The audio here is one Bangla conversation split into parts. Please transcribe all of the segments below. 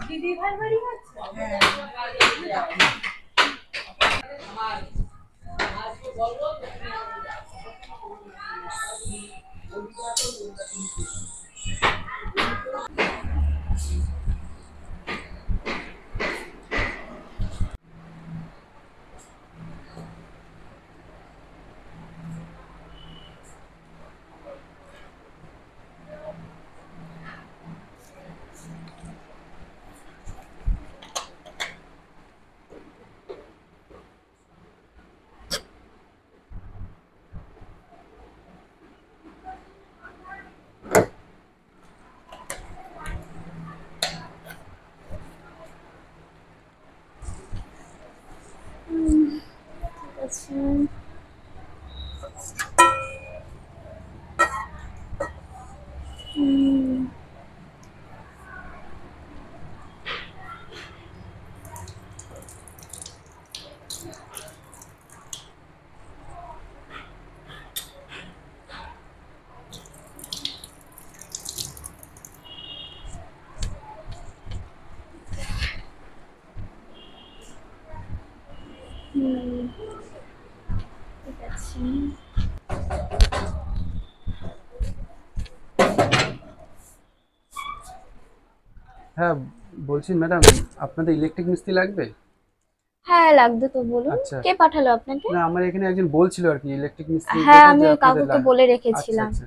দিদি ভাই বাড়ি আছে। আচ্ছা ঠিক আছে। হ্যাঁ, বলছি ম্যাডাম, আপনাদের ইলেকট্রিক মিস্ত্রি লাগবে? হ্যাঁ লাগবে তো, বলুন আচ্ছা। কে পাঠালো আপনাকে? না, আমার এখানে একজন বলছিল আর কি ইলেকট্রিক মিস্ত্রি হ্যাঁ যেটা, যে আমি আপনাদের কাকুকে বলে আচ্ছা রেখেছিলাম। আচ্ছা,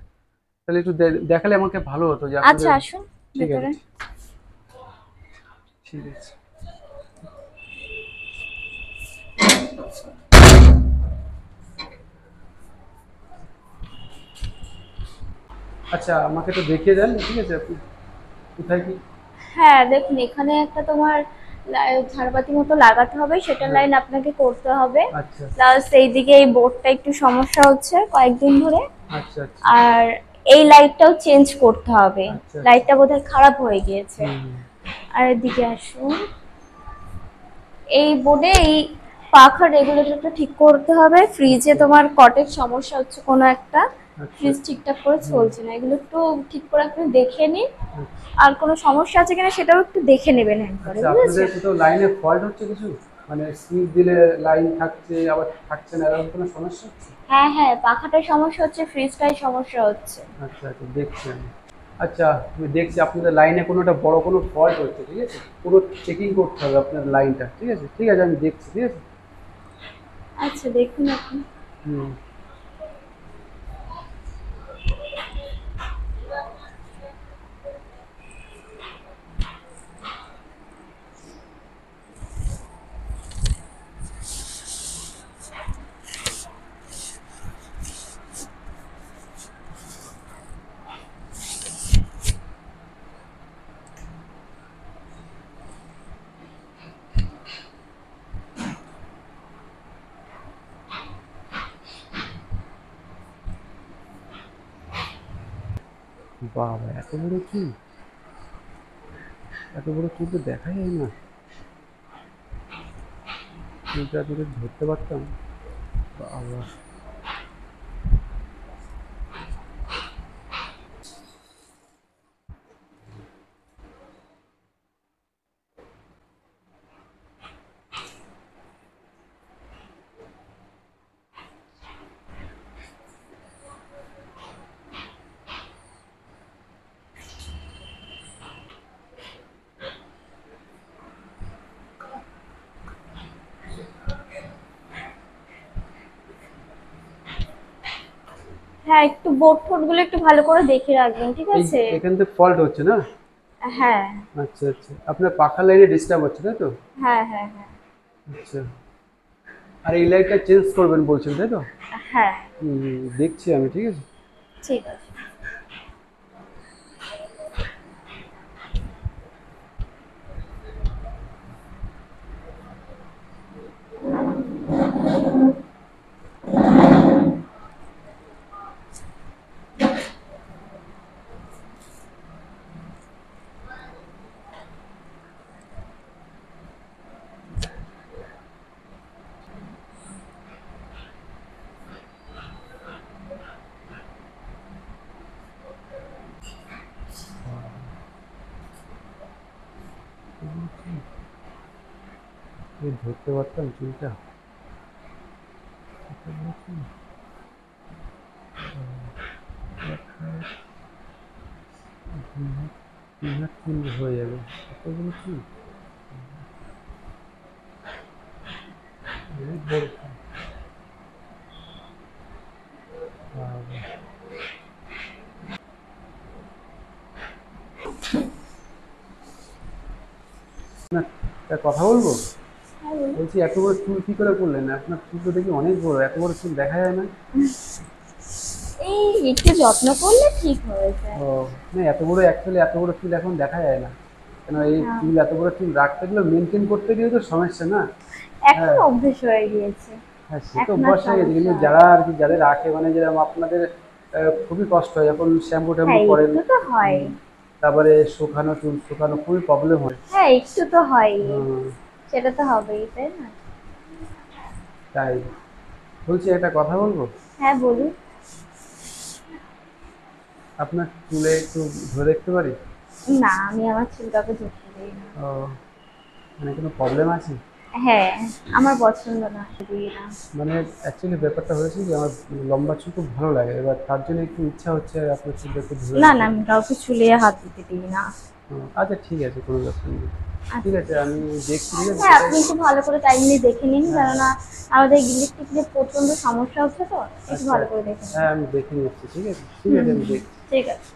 তাহলে একটু দেখালে আমাকে ভালো হতো যে আচ্ছা আপনাদের। আসুন ঠিক আছে, ভেতরে। ঠিক আছে। আচ্ছা, আমাকে তো দেখিয়ে দেন, ঠিক আছে, আপনি কোথায় কি। হ্যাঁ দেখুন, এখানে একটা তোমার ঝাড়বাতি মতো লাগাতে হবে, সেটার হ্যাঁ। লাইন আপনাকে করতে হবে। আচ্ছা প্লাস এইদিকে এই বোর্ডটা একটু সমস্যা হচ্ছে কয়েকদিন ধরে। আচ্ছা আচ্ছা আর এই লাইটটাও চেঞ্জ করতে হবে, আচ্ছা আচ্ছা। লাইটটা বোধহয় খারাপ হয়ে গিয়েছে। হুম হুম। আর এদিকে আসুন, এই বোর্ডে এই পাখার রেগুলেটরটা ঠিক করতে হবে। ফ্রিজে আচ্ছা তোমার কটের সমস্যা হচ্ছে কোনো একটা, আচ্ছা। ফ্রিজ ঠিকঠাক করে হুম। চলছে না, এগুলো একটু ঠিক করে আপনি দেখে নিন। আচ্ছা আর কোনো সমস্যা আছে কিনা সেটাও একটু দেখে নেবেন একবারে, আচ্ছা, আপনাদের বুঝেছেন? কোথাও লাইনে ফল্ট হচ্ছে কিছু? মানে সুইচ দিলে লাইন থাকছে আবার থাকছে না, এরকম কোনো সমস্যা হচ্ছে? হ্যাঁ হ্যাঁ, পাখাটার সমস্যা হচ্ছে, ফ্রিজটায় সমস্যা হচ্ছে। আচ্ছা আচ্ছা, দেখছি আমি। আচ্ছা, আমি দেখছি আপনাদের লাইনে কোনোটা বড় কোনো ফল্ট হচ্ছে, ঠিক আছে? পুরো চেকিং করতে হবে আপনার লাইনটা, ঠিক আছে? ঠিক আছে, আমি দেখছি, ঠিক আছে? আচ্ছা দেখুন আপনি। হুম। বাবা, এত বড় চুল! এত বড় চুল তো দেখাই যায় না। চুলটা যদি ধরতে পারতাম। বাবা। হ্যাঁ একটু বোর্ড ফোর্ড গুলো একটু ভালো করে দেখে রাখবেন, ঠিক এই আছে? এখান থেকে ফল্ট হচ্ছে না? হ্যাঁ আচ্ছা আচ্ছা, আপনার পাখার লাইনে ডিস্টার্ব হচ্ছে, তাই তো? হ্যাঁ হ্যাঁ হ্যাঁ আচ্ছা। আর এই লাইটটা চেঞ্জ করবেন বলছেন, তাই তো? হ্যাঁ। হুম হুম, দেখছি আমি, ঠিক আছে। ঠিক আছে। ধরতে পারতাম চুলটা। চুল হয়ে যাবে এতগুলো চুল, অনেক বড় চুল। বাবা। না, একটা কথা বলবো? হ্যাঁ বলুন। বলছি এত বড় চুল কি করে করলেন? আপনার চুল তো দেখি অনেক বড়, এত বড় চুল দেখা যায় না। এই একটু যত্ন করলে ঠিক হয়ে যায়। ও, না এত বড় অ্যাকচুয়ালি এত বড় চুল এখন দেখা যায় না। কেন এই হ্যাঁ, চুল এত বড় চুল রাখতে গেলে মেনটেন করতে গিয়ে তো সমস্যা না। এখন হ্যাঁ, অভ্যেস হয়ে গিয়েছে। হ্যাঁ সে তো এখন আর অভ্যাস হয়ে গেছে, সমস্যা কিন্তু হয় যারা না। আর কি যাদের রাখে মানে যেরকম আপনাদের খুবই কষ্ট হয় যখন শ্যাম্পু ট্যাম্পু হ্যাঁ করেন। একটু তো হয়। তারপরে শুকানো চুল শুকানো খুবই প্রবলেম হয়। হ্যাঁ একটু তো হয়, হুম, সেটা তো হবেই তাই না? তাই বলছি একটা কথা বলবো? হ্যাঁ বলুন। আপনার চুলে একটু ধরে দেখতে পারি? না আমি আমার চুল কাউকে ধরতে দিই না। ও, মানে কোনো প্রবলেম আছে? হ্যাঁ, আমার পছন্দ না, দিই না। মানে অ্যাকচুয়ালি ব্যাপারটা হয়েছে কি, আমার লম্বা চুল খুব ভালো লাগে, এবার তার জন্য একটু ইচ্ছা হচ্ছে আপনার চুলটা একটু ধরে না না, দেখতে। আমি কাউকে চুলে হাত দিতে দিই না। আচ্ছা ঠিক আছে, কোনো ব্যাপার নেই। ঠিক আচ্ছা। আছে, আমি দেখছি, ঠিক আছে হ্যাঁ সেটাই। আপনি একটু ভালো করে টাইমলি দেখে নিন, হ্যাঁ, হ্যাঁ। কেননা আমাদের ইলেকট্রিক যে প্রচন্ড সমস্যা হচ্ছে, তো একটু আচ্ছা, ভালো করে দেখে নিন। হ্যাঁ আমি দেখে নিচ্ছি, ঠিক আছে ঠিক হুম আছে, হুম আমি হুম, দেখছি। ঠিক আছে।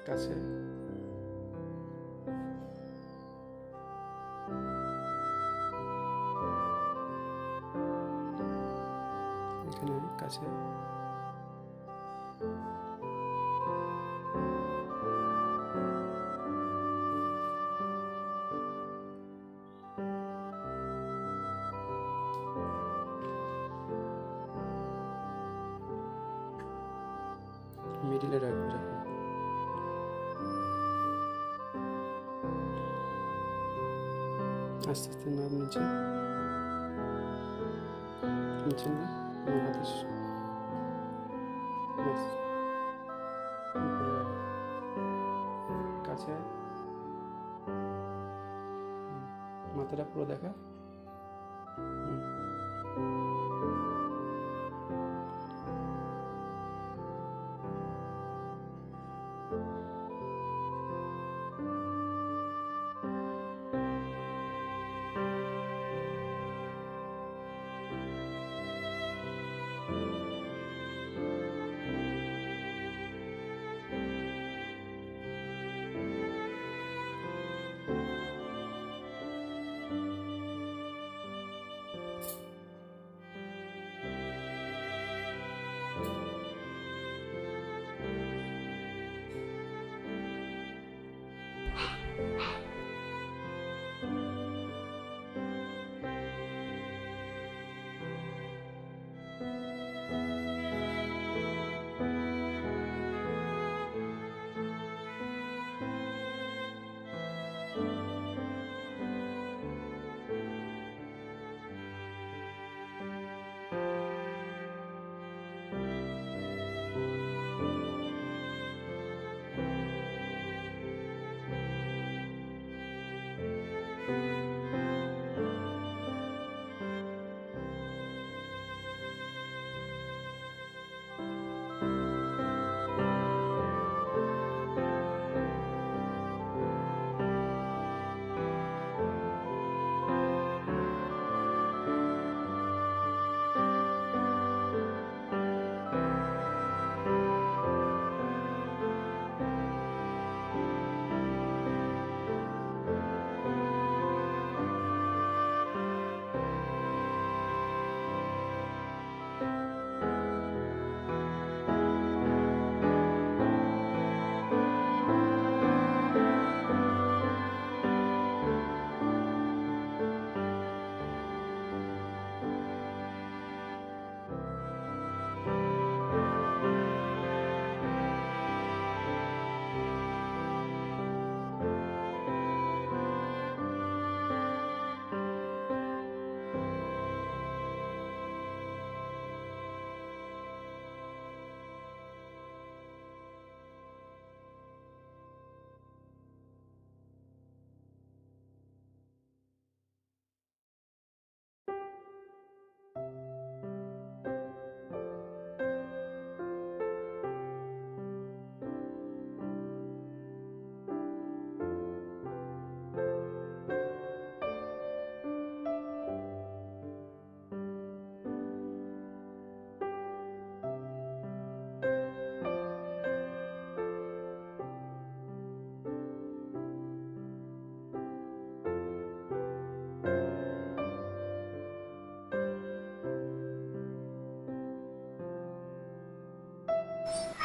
কাছে এখানে কাছে মিডিলে রাখবো রাখবো আস্তে আস্তে নাম নিচে নিচে না আমার হাতে ব্যাস উপরে রাখ। কাছে মাথাটা পুরো দেখা হুম।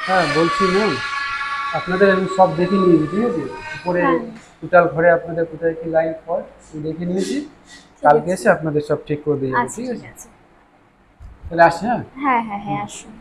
হ্যাঁ বলছি ম্যাম, আপনাদের আমি সব দেখে নিয়েছি, ঠিক আছে? উপরে হ্যাঁ। টোটাল ঘরে আপনাদের কোথায় কি লাইন ফল্ট দেখে নিয়েছি, কালকে এসে আপনাদের সব ঠিক করে দিয়ে যাবো, আচ্ছা ঠিক ঠিক আছে? আছে। তাহলে আসি, হ্যাঁ। হ্যাঁ হ্যাঁ হ্যাঁ আসুন।